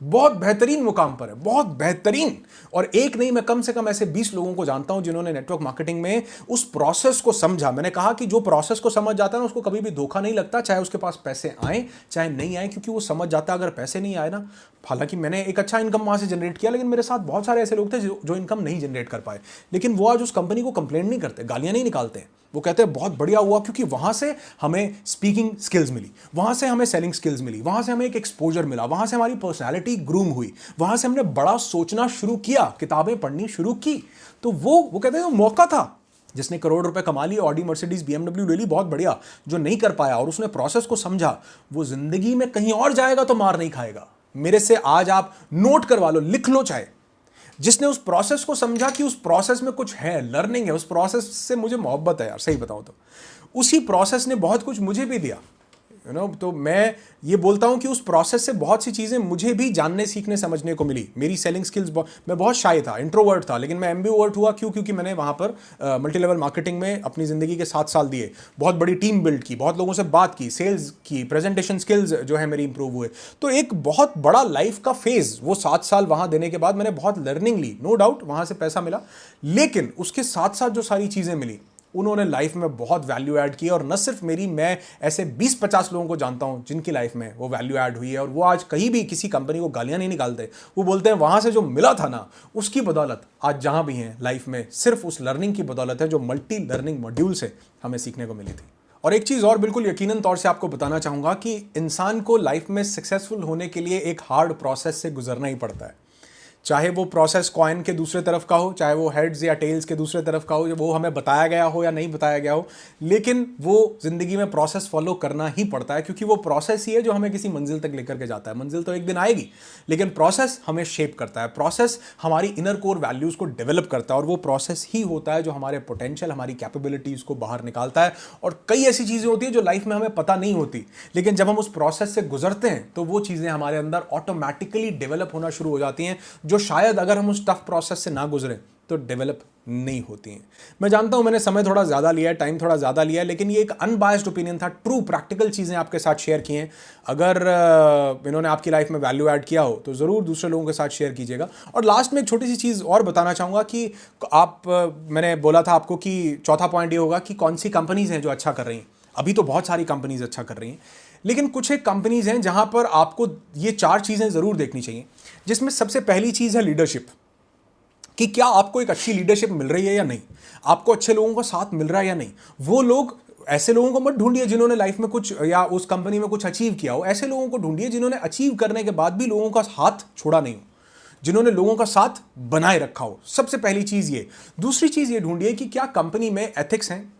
बहुत बेहतरीन मुकाम पर है, बहुत बेहतरीन। और एक नहीं, मैं कम से कम ऐसे 20 लोगों को जानता हूं जिन्होंने नेटवर्क मार्केटिंग में उस प्रोसेस को समझा। मैंने कहा कि जो प्रोसेस को समझ जाता है ना, उसको कभी भी धोखा नहीं लगता, चाहे उसके पास पैसे आए चाहे नहीं आए, क्योंकि वो समझ जाता है अगर पैसे नहीं आए ना, हालांकि मैंने एक अच्छा इनकम वहां से जनरेट किया, लेकिन मेरे साथ बहुत सारे ऐसे लोग थे जो इनकम नहीं जनरेट कर पाए, लेकिन वो आज उस कंपनी को कंप्लेंट नहीं करते, गालियां नहीं निकालते, वो कहते हैं बहुत बढ़िया हुआ, क्योंकि वहां से हमें स्पीकिंग स्किल्स मिली, वहां से हमें सेलिंग स्किल्स मिली, वहां से हमें एक एक्सपोजर मिला, वहां से हमारी पर्सनैलिटी ग्रूम हुई, वहां से हमने बड़ा सोचना शुरू किया, किताबें पढ़नी शुरू की। तो वो कहते हैं वो मौका था। जिसने करोड़ रुपए कमा लिए, ऑडी मर्सिडीज BMW ले ली, बहुत बढ़िया। जो नहीं कर पाया और उसने प्रोसेस को समझा, वो जिंदगी में कहीं और जाएगा तो मार नहीं खाएगा। मेरे से आज आप नोट करवा लो, लिख लो चाहे, जिसने उस प्रोसेस को समझा कि उस प्रोसेस में कुछ है, लर्निंग है, उस प्रोसेस से मुझे मोहब्बत है यार, सही बताऊं तो उसी प्रोसेस ने बहुत कुछ मुझे भी दिया, तो मैं ये बोलता हूं कि उस प्रोसेस से बहुत सी चीज़ें मुझे भी जानने, सीखने, समझने को मिली। मेरी सेलिंग स्किल्स, मैं बहुत शाय था, इंट्रोवर्ट था, लेकिन मैं एम्बिवर्ट हुआ। क्यों? क्योंकि मैंने वहां पर मल्टी लेवल मार्केटिंग में अपनी ज़िंदगी के 7 साल दिए, बहुत बड़ी टीम बिल्ड की, बहुत लोगों से बात की, सेल्स की, प्रेजेंटेशन स्किल्स जो है मेरी इंप्रूव हुए। तो एक बहुत बड़ा लाइफ का फेज, वो 7 साल वहां देने के बाद मैंने बहुत लर्निंग ली, नो डाउट वहां से पैसा मिला, लेकिन उसके साथ साथ जो सारी चीज़ें मिली, उन्होंने लाइफ में बहुत वैल्यू ऐड की। और न सिर्फ मेरी, मैं ऐसे 20-50 लोगों को जानता हूं जिनकी लाइफ में वो वैल्यू ऐड हुई है, और वो आज कहीं भी किसी कंपनी को गालियां नहीं निकालते। वो बोलते हैं वहां से जो मिला था ना, उसकी बदौलत आज जहां भी हैं लाइफ में, सिर्फ उस लर्निंग की बदौलत है जो मल्टी लर्निंग मॉड्यूल से हमें सीखने को मिली थी। और एक चीज़ और बिल्कुल यकीनन तौर से आपको बताना चाहूंगा कि इंसान को लाइफ में सक्सेसफुल होने के लिए एक हार्ड प्रोसेस से गुजरना ही पड़ता है। चाहे वो प्रोसेस कॉइन के दूसरे तरफ का हो, चाहे वो हेड्स या टेल्स के दूसरे तरफ का हो, वो हमें बताया गया हो या नहीं बताया गया हो, लेकिन वो ज़िंदगी में प्रोसेस फॉलो करना ही पड़ता है, क्योंकि वो प्रोसेस ही है जो हमें किसी मंजिल तक लेकर के जाता है। मंजिल तो एक दिन आएगी, लेकिन प्रोसेस हमें शेप करता है, प्रोसेस हमारी इनर कोर वैल्यूज़ को डेवलप करता है, और वो प्रोसेस ही होता है जो हमारे पोटेंशियल, हमारी कैपेबिलिटीज़ को बाहर निकालता है। और कई ऐसी चीज़ें होती हैं जो लाइफ में हमें पता नहीं होती, लेकिन जब हम उस प्रोसेस से गुजरते हैं तो वो चीज़ें हमारे अंदर ऑटोमेटिकली डेवलप होना शुरू हो जाती हैं, जो शायद अगर हम उस टफ प्रोसेस से ना गुजरे तो डेवलप नहीं होती हैं। मैं जानता हूं मैंने समय थोड़ा ज़्यादा लिया है, टाइम थोड़ा ज़्यादा लिया है, लेकिन ये एक अनबायस्ड ओपिनियन था, ट्रू प्रैक्टिकल चीज़ें आपके साथ शेयर की हैं। अगर इन्होंने आपकी लाइफ में वैल्यू ऐड किया हो तो ज़रूर दूसरे लोगों के साथ शेयर कीजिएगा। और लास्ट में एक छोटी सी चीज़ और बताना चाहूँगा कि मैंने बोला था आपको कि चौथा पॉइंट ये होगा कि कौन सी कंपनीज़ हैं जो अच्छा कर रही हैं। अभी तो बहुत सारी कंपनीज अच्छा कर रही हैं, लेकिन कुछ एक कंपनीज हैं जहां पर आपको ये 4 चीज़ें ज़रूर देखनी चाहिए, जिसमें सबसे पहली चीज़ है लीडरशिप, कि क्या आपको एक अच्छी लीडरशिप मिल रही है या नहीं, आपको अच्छे लोगों का साथ मिल रहा है या नहीं। वो लोग, ऐसे लोगों को मत ढूंढिए जिन्होंने लाइफ में कुछ या उस कंपनी में कुछ अचीव किया हो, ऐसे लोगों को ढूंढिए जिन्होंने अचीव करने के बाद भी लोगों का हाथ छोड़ा नहीं हो, जिन्होंने लोगों का साथ बनाए रखा हो। सबसे पहली चीज़ ये। दूसरी चीज़ ये ढूंढिए कि क्या कंपनी में एथिक्स हैं,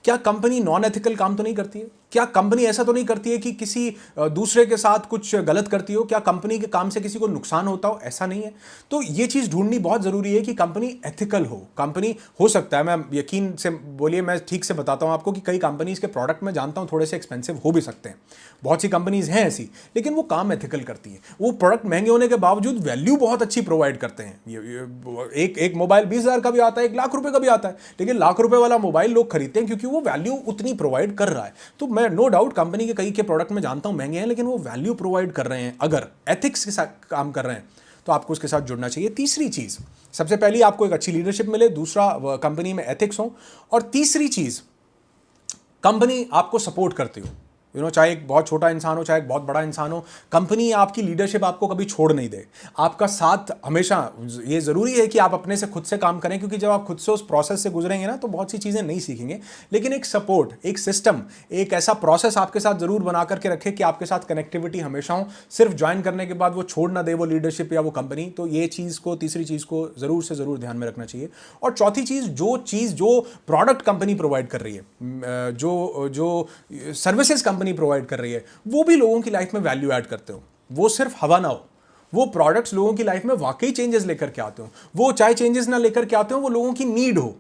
क्या कंपनी नॉन एथिकल काम तो नहीं करती है, क्या कंपनी ऐसा तो नहीं करती है कि किसी दूसरे के साथ कुछ गलत करती हो, क्या कंपनी के काम से किसी को नुकसान होता हो, ऐसा नहीं है। तो ये चीज़ ढूंढनी बहुत ज़रूरी है कि कंपनी एथिकल हो। कंपनी हो सकता है, मैं यकीन से बोलिए, मैं ठीक से बताता हूँ आपको कि कई कंपनीज़ के प्रोडक्ट मैं जानता हूँ थोड़े से एक्सपेंसिव हो भी सकते हैं, बहुत सी कंपनीज़ हैं ऐसी, लेकिन वो काम एथिकल करती हैं। वो प्रोडक्ट महंगे होने के बावजूद वैल्यू बहुत अच्छी प्रोवाइड करते हैं। एक मोबाइल 20,000 का भी आता है, 1 लाख रुपये का भी आता है, लेकिन लाख रुपये वाला मोबाइल लोग खरीदते हैं क्योंकि वो वैल्यू उतनी प्रोवाइड कर रहा है। तो मैं नो डाउट कंपनी के कई के प्रोडक्ट में जानता हूं महंगे हैं, लेकिन वो वैल्यू प्रोवाइड कर रहे हैं। अगर एथिक्स के साथ काम कर रहे हैं तो आपको उसके साथ जुड़ना चाहिए। तीसरी चीज, सबसे पहली आपको एक अच्छी लीडरशिप मिले, दूसरा कंपनी में एथिक्स हो, और तीसरी चीज कंपनी आपको सपोर्ट करती हो। चाहे एक बहुत छोटा इंसान हो, चाहे एक बहुत बड़ा इंसान हो, कंपनी आपकी लीडरशिप आपको कभी छोड़ नहीं दे, आपका साथ हमेशा। ये ज़रूरी है कि आप अपने से खुद से काम करें, क्योंकि जब आप खुद से उस प्रोसेस से गुजरेंगे ना तो बहुत सी चीज़ें नहीं सीखेंगे, लेकिन एक सपोर्ट, एक सिस्टम, एक ऐसा प्रोसेस आपके साथ ज़रूर बना करके रखे कि आपके साथ कनेक्टिविटी हमेशा हो। सिर्फ ज्वाइन करने के बाद वो छोड़ ना दे वो लीडरशिप या वो कंपनी। तो ये चीज़ को, तीसरी चीज़ को ज़रूर से ज़रूर ध्यान में रखना चाहिए। और चौथी चीज़, जो प्रोडक्ट कंपनी प्रोवाइड कर रही है, जो सर्विसेज कंपनी प्रोवाइड कर रही है, वो भी लोगों की लाइफ में वैल्यू ऐड करते हो। वो सिर्फ हवा ना हो, वो प्रोडक्ट्स लोगों की लाइफ में वाकई चेंजेस लेकर के आते हो। वो चाहे चेंजेस ना लेकर के आते हो, वो लोगों की नीड हो।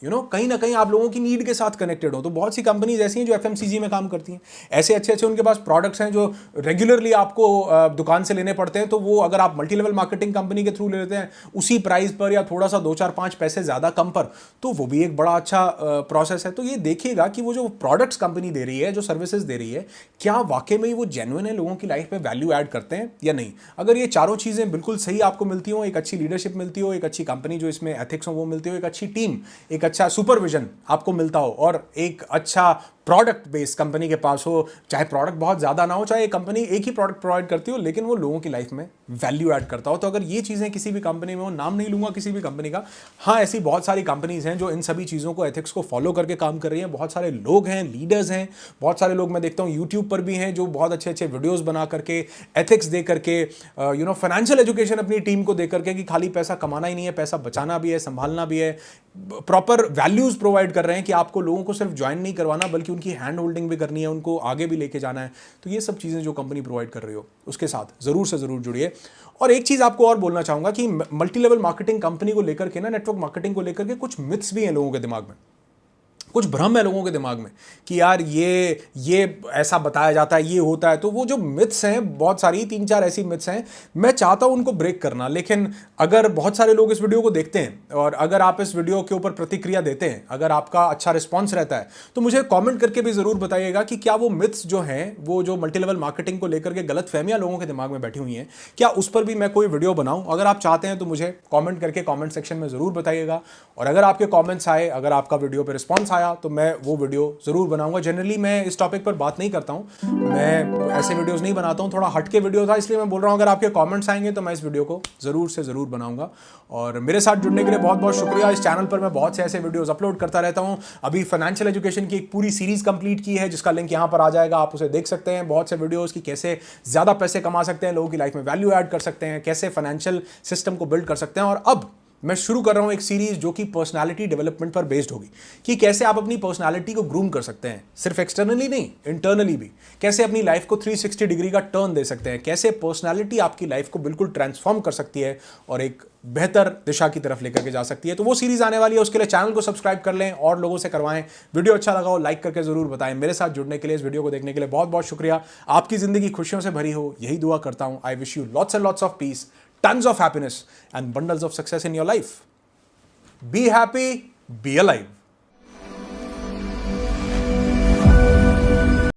कहीं ना कहीं आप लोगों की नीड के साथ कनेक्टेड हो। तो बहुत सी कंपनीज ऐसी हैं जो एफएमसीजी में काम करती हैं, ऐसे अच्छे अच्छे उनके पास प्रोडक्ट्स हैं जो रेगुलरली आपको दुकान से लेने पड़ते हैं, तो वो अगर आप मल्टी लेवल मार्केटिंग कंपनी के थ्रू ले लेते हैं उसी प्राइस पर या थोड़ा सा 2-4-5 पैसे ज़्यादा कम पर, तो वो भी एक बड़ा अच्छा प्रोसेस है। तो ये देखिएगा कि वो जो प्रोडक्ट्स कंपनी दे रही है, जो सर्विसेज दे रही है, क्या वाकई में वो जेन्युइन है, लोगों की लाइफ में वैल्यू ऐड करते हैं या नहीं। अगर ये चारों चीज़ें बिल्कुल सही आपको मिलती हो, एक अच्छी लीडरशिप मिलती हो, एक अच्छी कंपनी जो इसमें एथिक्स हो वो मिलती हो, एक अच्छी टीम, एक अच्छा सुपरविजन आपको मिलता हो, और एक अच्छा प्रोडक्ट बेस्ड कंपनी के पास हो, चाहे प्रोडक्ट बहुत ज़्यादा ना हो, चाहे कंपनी एक ही प्रोडक्ट प्रोवाइड करती हो लेकिन वो लोगों की लाइफ में वैल्यू ऐड करता हो, तो अगर ये चीज़ें किसी भी कंपनी में हो, नाम नहीं लूंगा किसी भी कंपनी का, हाँ ऐसी बहुत सारी कंपनीज हैं जो इन सभी चीज़ों को, एथिक्स को फॉलो करके काम कर रही हैं। बहुत सारे लोग हैं, लीडर्स हैं, बहुत सारे लोग मैं देखता हूँ यूट्यूब पर भी हैं जो बहुत अच्छे अच्छे वीडियोज़ बना करके, एथिक्स दे करके, फाइनेंशियल एजुकेशन अपनी टीम को दे करके कि खाली पैसा कमाना ही नहीं है, पैसा बचाना भी है, संभालना भी है, प्रॉपर वैल्यूज़ प्रोवाइड कर रहे हैं कि आपको लोगों को सिर्फ ज्वाइन नहीं करवाना बल्कि उनकी हैंड होल्डिंग भी करनी है, उनको आगे भी लेके जाना है। तो ये सब चीज़ें जो कंपनी प्रोवाइड कर रही हो उसके साथ ज़रूर से ज़रूर जुड़िए। और एक चीज़ आपको और बोलना चाहूँगा कि मल्टी लेवल मार्केटिंग कंपनी को लेकर के ना, नेटवर्क मार्केटिंग को लेकर के कुछ मिथ्स भी हैं लोगों के दिमाग में, कुछ भ्रम है लोगों के दिमाग में कि यार ये ऐसा बताया जाता है, ये होता है। तो वो जो मिथ्स हैं, बहुत सारी 3-4 ऐसी मिथ्स हैं, मैं चाहता हूं उनको ब्रेक करना। लेकिन अगर बहुत सारे लोग इस वीडियो को देखते हैं और अगर आप इस वीडियो के ऊपर प्रतिक्रिया देते हैं, अगर आपका अच्छा रिस्पॉन्स रहता है, तो मुझे कॉमेंट करके भी जरूर बताइएगा कि क्या वो मिथ्स जो हैं, वो जो मल्टी लेवल मार्केटिंग को लेकर के गलत फहमियां लोगों के दिमाग में बैठी हुई हैं, क्या उस पर भी मैं कोई वीडियो बनाऊं। अगर आप चाहते हैं तो मुझे कॉमेंट करके कॉमेंट सेक्शन में जरूर बताइएगा। और अगर आपके कॉमेंट्स आए, अगर आपका वीडियो पर रिस्पॉन्स आया, तो मैं वो वीडियो जरूर बनाऊंगा। जनरली मैं इस टॉपिक पर बात नहीं करता हूं, मैं ऐसे वीडियोस नहीं बनाता हूं, थोड़ा हटके वीडियो था इसलिए मैं बोल रहा हूं। अगर आपके कमेंट्स आएंगे तो मैं इस वीडियो को जरूर से जरूर बनाऊंगा। और मेरे साथ जुड़ने के लिए बहुत बहुत शुक्रिया। इस चैनल पर मैं बहुत से ऐसे वीडियोस अपलोड करता रहता हूं। अभी फाइनेंशियल एजुकेशन की एक पूरी सीरीज कंप्लीट की है जिसका लिंक यहां पर आ जाएगा, आप उसे देख सकते हैं। बहुत से वीडियोस की कैसे ज्यादा पैसे कमा सकते हैं, लोगों की लाइफ में वैल्यू ऐड कर सकते हैं, कैसे फाइनेंशियल सिस्टम को बिल्ड कर सकते हैं। और अब मैं शुरू कर रहा हूं एक सीरीज जो कि पर्सनालिटी डेवलपमेंट पर बेस्ड होगी, कि कैसे आप अपनी पर्सनालिटी को ग्रूम कर सकते हैं, सिर्फ एक्सटर्नली नहीं, इंटरनली भी। कैसे अपनी लाइफ को 360 डिग्री का टर्न दे सकते हैं, कैसे पर्सनालिटी आपकी लाइफ को बिल्कुल ट्रांसफॉर्म कर सकती है और एक बेहतर दिशा की तरफ लेकर के जा सकती है। तो वो सीरीज आने वाली है, उसके लिए चैनल को सब्सक्राइब कर लें और लोगों से करवाएं। वीडियो अच्छा लगा हो लाइक करके जरूर बताएं। मेरे साथ जुड़ने के लिए, इस वीडियो को देखने के लिए बहुत बहुत शुक्रिया। आपकी जिंदगी खुशियों से भरी हो, यही दुआ करता हूं। I wish you lots and lots of peace, tons of happiness and bundles of success in your life. Be happy, be alive.